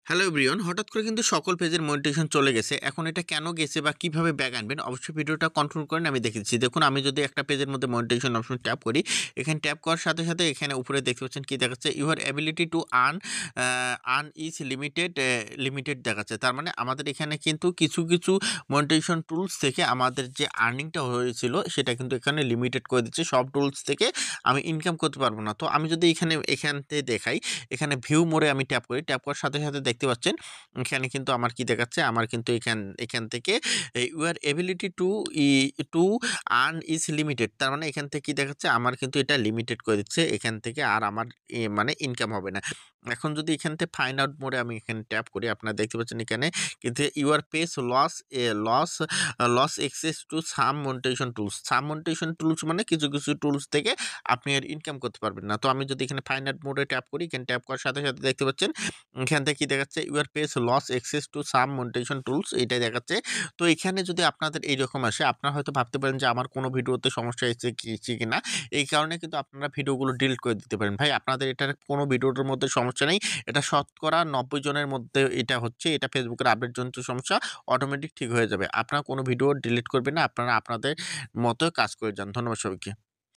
Hello everyone, হঠাৎ করে কিন্তু সকল পেজের মনিটাইজেশন চলে গেছে। এখন এটা কেন গেছে বা কিভাবে ব্যাক আনবেন? অবশ্যই ভিডিওটা কন্ট্রোল করেন, আমি দেখিয়ে দিচ্ছি। দেখুন, আমি যদি একটা পেজের মধ্যে মনিটাইজেশন অপশন ট্যাপ করি, এখানে ট্যাপ করার সাথে, সাথে এখানে উপরে দেখতে পাচ্ছেন কি দেখাচ্ছে? Your ability to earn is limited দেখাচ্ছে। তার মানে আমাদের এখানে কিন্তু কিছু মনিটাইজেশন টুলস থেকে আমাদের যে আর্নিংটা হয়েছিল সেটা কিন্তু এখানে লিমিটেড করে দিচ্ছে। সব টুলস থেকে আমি ইনকাম করতে পারবো না। তো আমি যদি এখান থেকে দেখাই, এখানে ভিউ মোড়ে আমি ট্যাপ করি। ট্যাপ করার সাথে, সাথে দেখতে পাচ্ছেন এখানে কিন্তু আমার কি দেখাচ্ছে? আমার কিন্তু এখান থেকে your ability to earn is limited. তার মানে এখান থেকে কি দেখাচ্ছে? আমার কিন্তু এটা লিমিটেড করে দিচ্ছে। এখান থেকে আর আমার মানে ইনকাম হবে না। এখন যদি এখান থেকে ফাইন্ড আউট মোডে আমি এখানে ট্যাপ করি, আপনারা দেখতে পাচ্ছেন এখানে কিন্তু your page lost access to some monetization tools. Some monetization tools মানে কিছু টুলস থেকে আপনি আর ইনকাম করতে পারবেন না। তো আমি যদি এখানে ফাইন্ড আউট মোডে ট্যাপ করি, এখানে ট্যাপ করার সাথে, সাথে দেখতে পাচ্ছেন এখান থেকে কি দেখাচ্ছে? Your page lost access to some monetization tools, এইটাই দেখাচ্ছে। তো এখানে যদি আপনাদের এইরকম আসে, আপনারা হয়তো ভাবতে পারেন যে আমার কোনো ভিডিওতে সমস্যা এসেছে কিনা। এই কারণে কিন্তু আপনারা ভিডিওগুলো ডিলিট করে দিতে পারেন। ভাই, আপনাদের এটার কোনো ভিডিওটার মধ্যে সমস্যা নেই। এটা শতকরা ৯০ জনের মধ্যে এটা হচ্ছে। এটা ফেসবুকের আপডেট জনিত সমস্যা, অটোমেটিক ঠিক হয়ে যাবে। আপনারা কোনো ভিডিও ডিলিট করবেন না। আপনারা আপনাদের মতো কাজ করে যান। ধন্যবাদ সবাইকে।